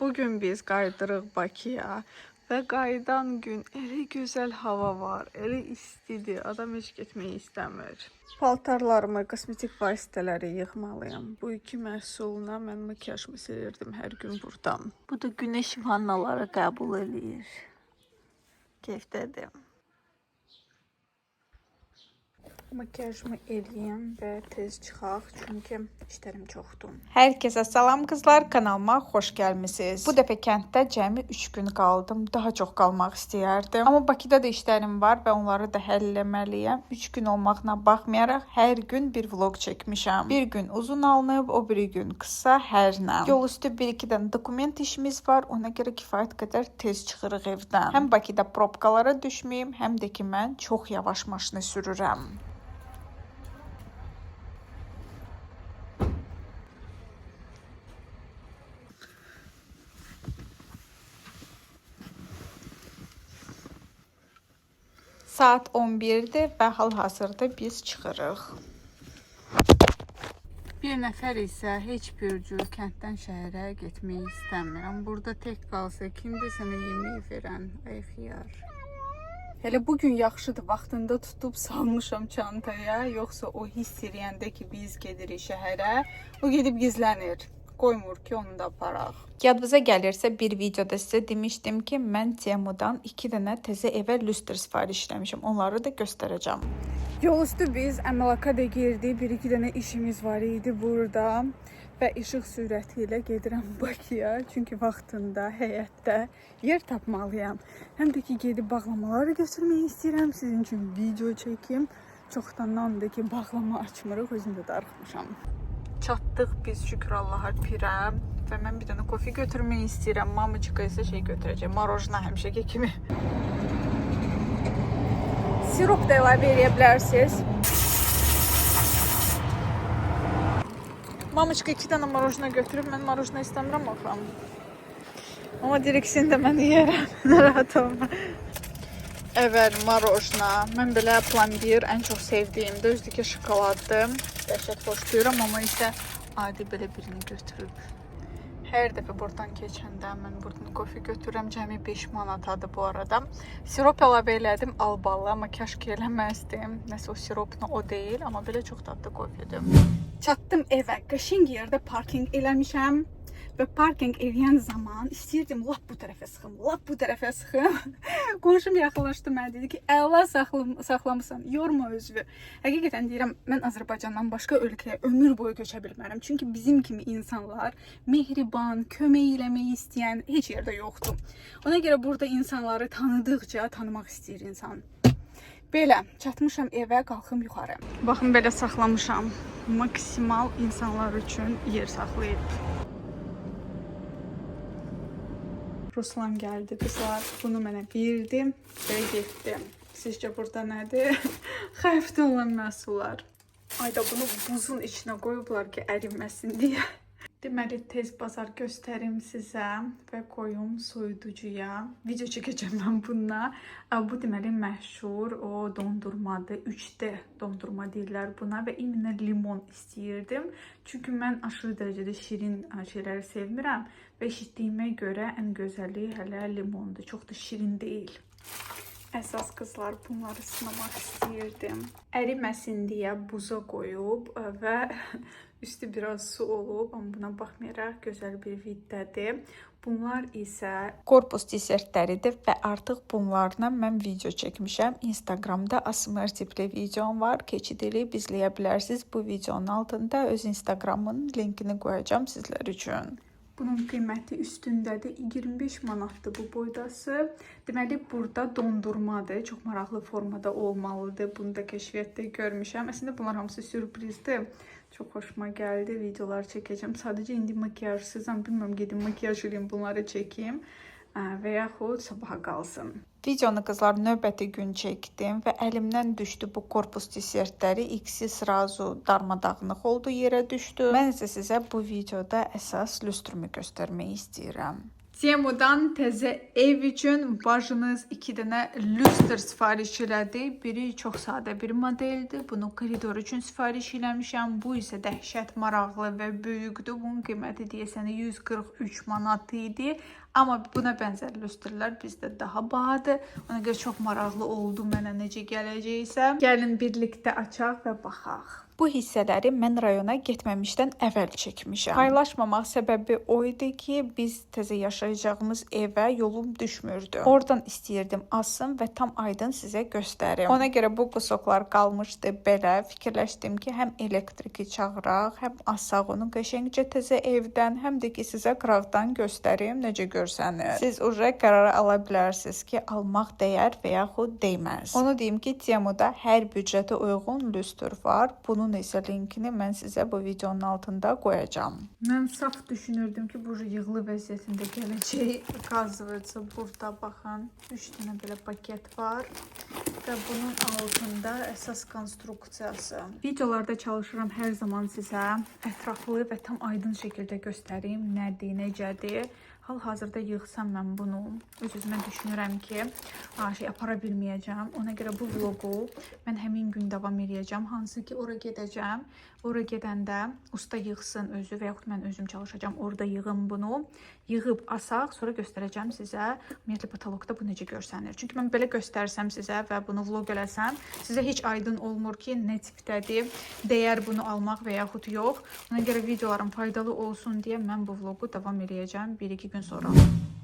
Bugün biz qaydırıq Bakıya və qayıdan gün elə gözəl hava var, elə istidir, adam heç getməyi istəmir. Paltarlarımı, kosmetik vasitələri yığmalıyam. Bu iki məhsuluna mən makyajımı silirdim hər gün buradan. Bu da günəş vannaları qəbul edir. Keyfdədir. Makyajımı eləyəm və tez çıxaq, çünki işlərim çoxdur. Hər kəsə salam qızlar, kanalıma xoş gəlmisiniz. Bu dəfə kənddə cəmi 3 gün qaldım. Daha çox qalmaq istəyərdim. Amma Bakıda da işlərim var və onları da həll etməliyəm. 3 gün olmağına baxmayaraq hər gün bir vlog çəkmişəm. Bir gün uzun alınıb, o biri gün qısa, hərlə. Yol üstü 1-2 dənə dokument işimiz var. Ona görə kifayət qədər tez çıxırıq evdən. Həm Bakıda probkalara düşməyim, həm də ki mən çox yavaş maşını sürürəm. Saat 11-dir və hal-hazırda biz çıxırıq. Bir nəfər isə heç bir cür kənddən şəhərə getməyi istəmirəm. Burada tək qalsa kimdir sənə yemək verən? Ay xiyar. Hələ bugün yaxşıdır, vaxtında tutub salmışam çantaya. Yoxsa o hiss eləyəndə ki, biz gedirik şəhərə, o gedib gizlənir. Qoymur ki, onu da aparaq. Yadınıza gəlirsə, bir videoda sizə demişdim ki, mən Temudan 2 dənə təzə evə lüstr sifariş etmişəm. Onları da göstərəcəm. Yol üstü biz əmlakada girdik. 1-2 dənə işimiz var idi burada. Və işıq sürəti ilə gedirəm Bakıya. Çünki vaxtında həyətdə yer tapmalıyam. Həm də ki, gedib bağlamaları götürməyi istəyirəm. Sizin üçün video çəkim. Çoxdandandır ki, bağlama açmırıq. Özüm də darıxmışam. Çatdıq biz, şükür Allaha pirə. Və mən bir dənə kofe götürməyi istəyirəm. Mamıcıqa isə şey götürəcək. Marojna həmişəki kimi. Sirop da əlavə edə bilərsiniz. Mamıcıqa 2 dənə marojna götürüb, mən marojna istəmirəm axıram. Amma direksiyonu da mən yeyərəm. Narahat olma. Evet, marojna. Mən belə plombier ən çox sevdiyim. Düzdür ki, şokoladdır. Dəhşət xoşlayıram, amma isə adi belə birini götürüb. Hər dəfə buradan keçəndə mən buradan kofe götürürəm. Cəmi 5 manatadır bu arada. Sirop əlavə elədim, albalı, amma kəşk eləməzdim. Nəsə o siropla o deyil, amma belə çox dadlı kofedir. Çatdım evə. Qəşəng yerdə parking eləmişəm. Və parking eləyən zaman istəyirdim lap bu tərəfə sıxım, lap bu tərəfə sıxım. Qonşum yaxınlaşdı mənə dedi ki, əla saxlamısan, yorma özünü. Həqiqətən deyirəm, mən Azərbaycandan başqa ölkəyə ömür boyu köçə bilmərəm. Çünki bizim kimi insanlar mehriban, kömək eləməyi istəyən heç yerdə yoxdur. Ona görə burada insanları tanıdıqca tanımaq istəyir insan. Belə, çatmışam evə, qalxım yuxarı. Baxın, belə saxlamışam. Maksimal insanlar üçün yer saxlayıb. Ruslan gəldi, qızlar bunu mənə verdi və getdi. Sizcə burada nədir? Xəfdə olan məhsullar. Ayda bunu buzun içinə qoyublar ki, əriməsin deyə. Deməli, tez bazar göstərim sizə və qoyum soyuducuya. Video çəkəcəm mən bununla. Bu deməli məşhur o dondurmadır. 3D dondurma deyirlər buna və iminə limon istəyirdim. Çünki mən aşırı dərəcədə şirin şeyləri sevmirəm və eşitdiyimə görə ən gözəli hələ limondur. Çox da şirin deyil. Əsas qızlar bunları sınamaq istəyirdim. Əriməsin deyə buza qoyub və üstü biraz su olub, amma buna baxmayaraq gözəl bir viddədir. Bunlar isə korpus desertləridir və artıq bunlarla mən video çəkmişəm. Instagramda ASMR tipli videom var. Keçid edib izləyə bilərsiniz. Bu videonun altında öz Instagramın linkini qoyacağım sizlər üçün. Bunun qiyməti üstündədir. 25 manatdır bu boydası. Deməli, burada dondurmadır. Çox maraqlı formada olmalıdır. Bunu da kəşfiyyatda görmüşəm. Əslində bunlar hamısı sürprizdir. Çox xoşuma gəldi. Videolar çəkəcəm. Sadəcə indi makyajsızam. Bilmirəm, gedim makyaj edeyim, bunları çəkeyim. Və yaxud sabaha qalsın. Videonu qızlar növbəti gün çəkdim və əlimdən düşdü bu korpus desertləri. İkisi sırazu darmadağınıq oldu, yerə düşdü. Mən isə sizə bu videoda əsas lüstrumu göstərmək istəyirəm. Temu'dan təzə ev üçün bacınız 2 dənə lüstr sifariş elədi. Biri çox sadə bir modeldir. Bunu koridor üçün sifariş eləmişəm. Bu isə dəhşət maraqlı və böyükdür. Bunun qiyməti deyəsən 143 manat idi. Amma buna bənzər lüstrlər bizdə daha bahadır. Ona görə çox maraqlı oldu mənə necə gələcəksə. Gəlin birlikdə açaq və baxaq. Bu hissələri mən rayona getməmişdən əvvəl çəkmişəm. Paylaşmamaq səbəbi o idi ki, biz təzə yaşayacağımız evə yolum düşmürdü. Oradan istəyirdim alsın və tam aydın sizə göstərim. Ona görə bu qusoklar qalmışdı belə. Fikirləşdim ki, həm elektriki çağıraq, həm asaq onu qəşəngcə təzə evdən, həm də ki sizə qıraqdan göstərim, necə görsəniz. Siz uje qərara ala bilərsiniz ki, almaq dəyər və yaxud dəyməz. Onu deyim ki, Temu'da hər büdcətə uyğun lüstr var. Bunun isə linkini mən sizə bu videonun altında qoyacağam. Mən saf düşünürdüm ki, bu yığılı vəziyyətində gələcək. Oказывается, burada baxın, 3 dənə belə paket var və bunun altında əsas konstruksiyası. Videolarda çalışıram hər zaman sizə ətraflı və tam aydın şəkildə göstərim, nədir, necədir. Hal-hazırda yığsam mən bunu, öz-özümə düşünürəm ki, apara bilməyəcəm. Ona görə bu vlogu mən həmin gün davam edəcəm. Hansı ki, ora gedəcəm. Ora gedəndə usta yığsın özü və yaxud mən özüm çalışacağam. Orada yığım bunu. Yığıb asaq, sonra göstərəcəm sizə. Ümumiyyətlə, patologda bu necə görsənir. Çünki mən belə göstərsəm sizə və bunu vlog eləsəm, sizə heç aydın olmur ki, nə tipdədir, dəyər bunu almaq və yaxud yox. Ona görə videolarım faydalı olsun deyə mən bu vlogu davam edəcəm 1-2 gün sonra.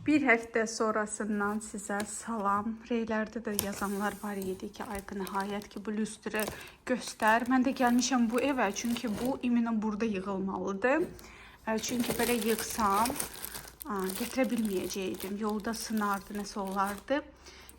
Bir həftə sonrasından sizə salam. Reylərdə də yazanlar var idi ki, ay nəhayət ki, bu lüstrü göstər. Mən də gəlmişəm bu evə, çünki bu imенно burada yığılmalıdır. Çünki belə yığsam, gətirə bilməyəcəkdim. Yolda sınardı, nəsə olardı.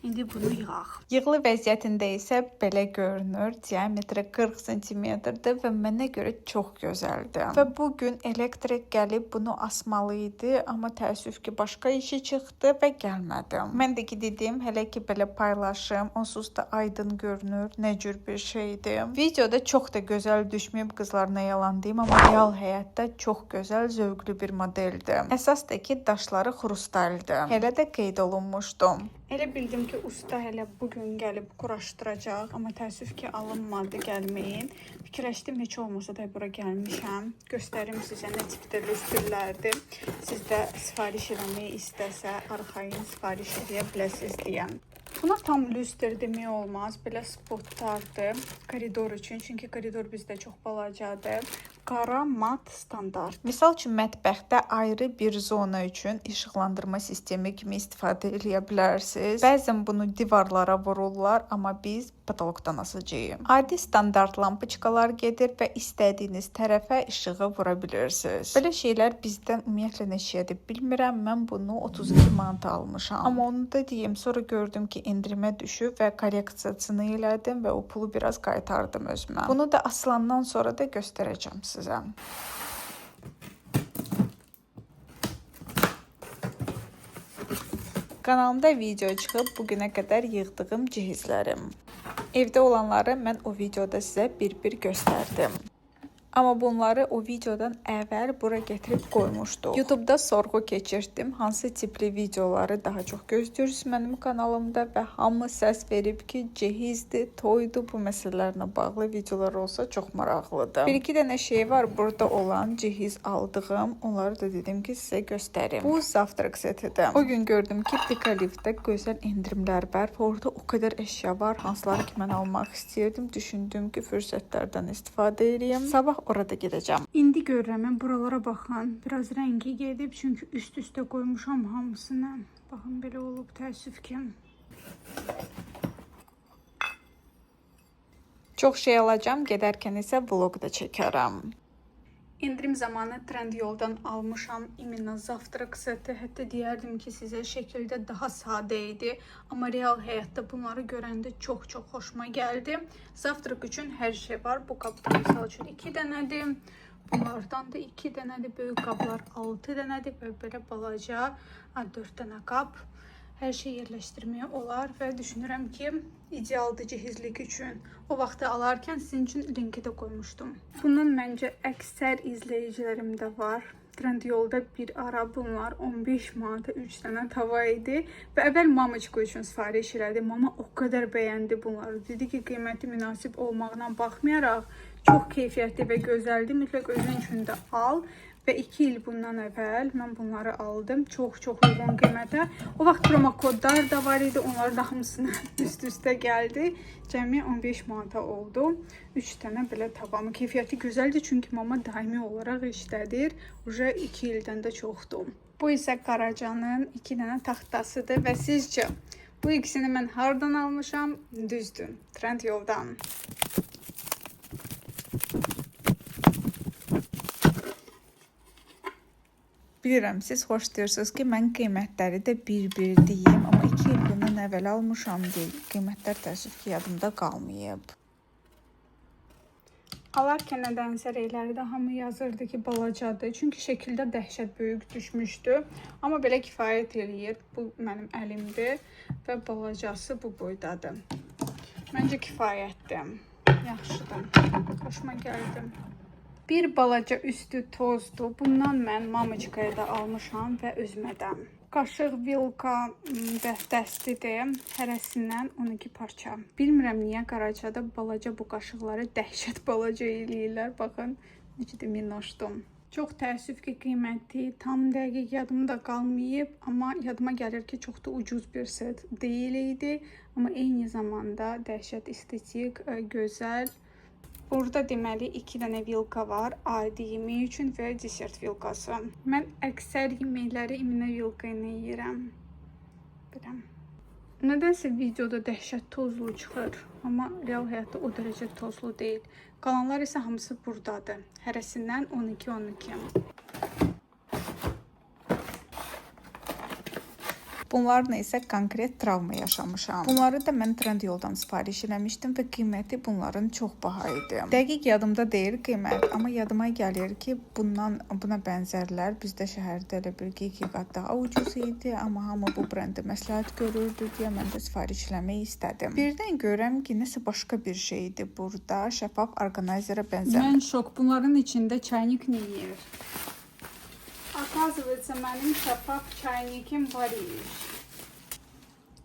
İndi bunu yığaq. Yığılı vəziyyətində isə belə görünür. Diametri 40 cm-dir və mənə görə çox gözəldir. Və bu gün elektrik gəlib bunu asmalı idi, amma təəssüf ki, başqa işi çıxdı və gəlmədi. Mən də ki dedim, hələ ki belə paylaşım, onsuz da aydın görünür, nə cür bir şeydir. Videoda çox da gözəl düşməyib, qızlar, nə yalan deyim, amma real həyatda çox gözəl, zövqlü bir modeldir. Əsas da ki, daşları xrustaldır. Hələ də qeyd olunmuşdu. Elə bildim ki, usta hələ bugün gəlib quraşdıracaq, amma təəssüf ki, alınmadı gəlməyin. Fikirləşdim, heç olmasa da bura gəlmişəm. Göstərim sizə nə tipdə lüstrlərdir. Siz də sifariş eləməyi istəsə, arxayın sifariş edə biləsiniz deyəm. Buna tam lüstr demək olmaz. Belə spotlardır koridor üçün. Çünki koridor bizdə çox balacadır. Qara mat standart. Misal üçün mətbəxdə ayrı bir zona üçün işıqlandırma sistemi kimi istifadə edə bilərsiniz. Bəzən bunu divarlara vururlar, amma biz patologdan asacağıq. Adi standart lampoçkalar gedir və istədiyiniz tərəfə işığı vura bilirsiniz. Belə şeylər bizdən ümumiyyətlə neçədir bilmirəm. Mən bunu 32 manata almışam. Amma onu da deyim, sonra gördüm ki, endirimə düşüb və korreksiyasını elədim və o pulu biraz qaytardım özümə. Bunu da asılandan sonra da göstərəcəm sizə. Kanalımda video çıxıb bugünə qədər yığdığım cihizlərim. Evdə olanları mən o videoda sizə bir-bir göstərdim. Amma bunları o videodan əvvəl bura gətirib qoymuşdum. YouTube'da sorğu keçirdim. Hansı tipli videoları daha çox gözləyirsiniz mənim kanalımda və hamı səs verib ki, cehizdir, toydur, bu məsələlərlə bağlı videolar olsa çox maraqlıdır. Bir-iki dənə şey var burada olan cehiz aldığım. Onları da dedim ki, sizə göstərim. Bu zavtrak setidir. O gün gördüm ki, Pikalivdə gözəl endirimlər var. Orada o qədər əşya var. Hansıları ki, mən almaq istəyirdim. Düşündüm ki, fürsətlərdən istifadə edeyim. Sabah orada gedəcəm. İndi görürəm, mən buralara baxın. Biraz rəngi gedib, çünki üst-üstə qoymuşam hamısını. Baxın, belə olub, təəssüf ki. Çox şey alacağım, gedərkən isə vlog da çəkərəm. İndirim zamanı Trendyoldan almışam imенно zavtrak seti. Hətta deyərdim ki, sizə şəkildə daha sadə idi. Amma real həyatda bunları görəndə çox-çox xoşuma gəldi. Zavtrak üçün hər şey var. Bu qabdan misal üçün 2 dənədir. Bunlardan da 2 dənədir. Böyük qablar 6 dənədir və belə balaca 4 dənə qab. Hər şey yerləşdirməyə olar və düşünürəm ki, idealdır cihizlik üçün. O vaxtı alarkən sizin üçün linki də qoymuşdum. Bunun məncə əksər izləyicilərimdə var. Trendyolda bir ara bunlar 15 manata 3 dənə tava idi və əvvəl mamaçka üçün sifariş elədi. Mama o qədər bəyəndi bunları. Dedi ki, qiyməti münasib olmağına baxmayaraq çox keyfiyyətli və gözəldir. Mütləq özün üçün də al. Və 2 il bundan əvvəl mən bunları aldım. Çox uyğun qiymətə. O vaxt promo kodlar da var idi. Onların da hamısını üst-üstə gəldi. Cəmi 15 manata oldu. 3 dənə belə tavamı. Keyfiyyəti gözəldir çünki mama daimi olaraq işlədir. Uca 2 ildən də çoxdur. Bu isə Qaracanın 2 dənə taxtasıdır və sizcə bu ikisini mən hardan almışam? Düzdür, Trendyoldan. Bilirəm, siz xoş deyirsiniz ki, mən qiymətləri də bir-bir deyim, amma 2 il bundan əvvəl almışam deyil. Qiymətlər təəssüf ki, yadımda qalmayıb. Alarkən nədənsə reyləri də hamı yazırdı ki, balacadır. Çünki şəkildə dəhşət böyük düşmüşdü. Amma belə kifayət eləyir. Bu mənim əlimdir və balacası bu boydadır. Məncə kifayətdir. Yaxşıdır. Xoşuma gəldi. Bir balaca üstü tozdur. Bundan mən mamaçkaya da almışam və özümədəm. Qaşıq vilka dəstidir. Hərəsindən 12 parça. Bilmirəm niyə Qaracada balaca bu qaşıqları dəhşət balaca eləyirlər. Baxın, necə də minnoşdum. Çox təəssüf ki, qiyməti tam dəqiq yadımda qalmayıb. Amma yadıma gəlir ki, çox da ucuz bir set deyil idi. Amma eyni zamanda dəhşət estetik, gözəl. Burada deməli 2 dənə vilka var. Adi yemək üçün və desert vilkası. Mən əksər yeməkləri iminə vilka ilə yeyirəm. Biləm. Nədənsə videoda dəhşət tozlu çıxır. Amma real həyatda o dərəcə tozlu deyil. Qalanlar isə hamısı buradadır. Hərəsindən 12-12. Bunlarla isə konkret travma yaşamışam. Bunları da mən Trendyoldan sifariş eləmişdim və qiyməti bunların çox baha idi. Dəqiq yadımda deyil qiymət, amma yadıma gəlir ki, buna bənzərlər bizdə şəhərdə elə bir 2 qat daha ucuz idi, amma hamı bu brendi məsləhət görürdü deyə mən də sifariş eləmək istədim. Birdən görəm ki, nəsə başqa bir şeydir burada, şəffaf orqanayzerə bənzər. Mən şok. Bunların içində çaynik nə yeyir? Оказывается, mənim şəffaf çaynikim var imiş.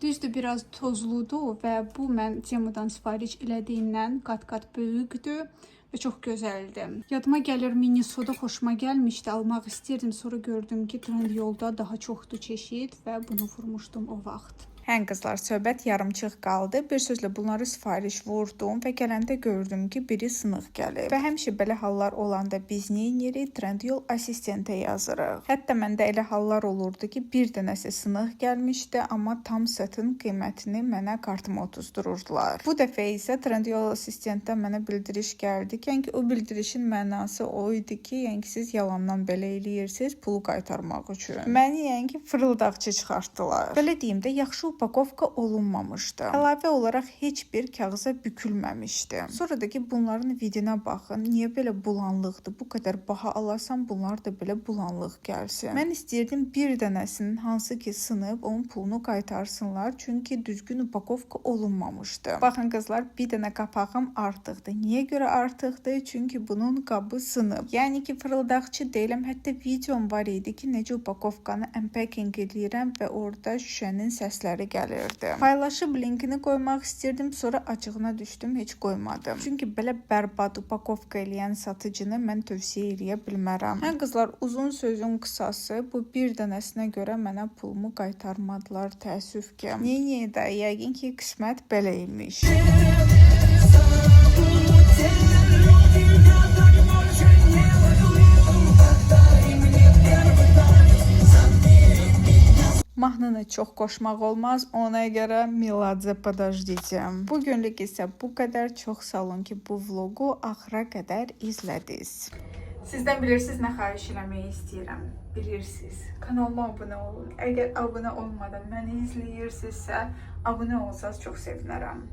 Düzdür, biraz tozludur və bu mən Temudan sifariş elədiyimdən qat-qat böyükdür və çox gözəldir. Yadıma gəlir, mini soda xoşuma gəlmişdi, almaq istəyirdim. Sonra gördüm ki, Trendyolda daha çoxdur çeşid və bunu vurmuşdum o vaxt. Hə qızlar, söhbət yarımçıq qaldı. Bir sözlə bunları sifariş vurdum və gələndə gördüm ki, biri sınıq gəlib. Və həmişə belə hallar olanda biz nə edirik? Trendyol assistentə yazırıq. Hətta məndə elə hallar olurdu ki, bir dənəsi sınıq gəlmişdi, amma tam setin qiymətini mənə kartıma otuzdururdular. Bu dəfə isə Trendyol assistentdən mənə bildiriş gəldi ki, yəni o bildirişin mənası o idi ki, yəni siz yalandan belə eləyirsiniz pulu qaytarmaq üçün. Məni yəni ki, fırıldaqçı çıxartdılar. Belə deyim də, yaxşı upakovka olunmamışdı. Əlavə olaraq heç bir kağıza bükülməmişdi. Sonra da ki, bunların vidinə baxın. Niyə belə bulanlıqdır? Bu qədər baha alasan, bunlar da belə bulanlıq gəlsin. Mən istəyirdim bir dənəsinin hansı ki sınıb, onun pulunu qaytarsınlar. Çünki düzgün upakovka olunmamışdı. Baxın qızlar, bir dənə qapağım artıqdır. Niyə görə artıqdır? Çünki bunun qabı sınıb. Yəni ki, fırıldaqçı deyiləm. Hətta videom var idi ki, necə upakovkanı unpacking eləyirəm və orada şüşənin səsləri gəlirdi. Paylaşıb linkini qoymaq istirdim, sonra acığına düşdüm, heç qoymadım. Çünki belə bərbad upakovka eləyən satıcını mən tövsiyə eləyə bilmərəm. Hə qızlar, uzun sözün qısası, bu bir dənəsinə görə mənə pulumu qaytarmadılar, təəssüf ki. Niyə də, yəqin ki, qismət belə imiş. Mahnını çox qoşmaq olmaz, ona görə Miladze podождите. Bugünlük isə bu qədər. Çox sağ olun ki, bu vlogu axıra qədər izlədiniz. Sizdən bilirsiniz nə xahiş eləmək istəyirəm. Bilirsiniz. Kanalıma abunə olun. Əgər abunə olmadan məni izləyirsinizsə, abunə olsanız çox sevinərəm.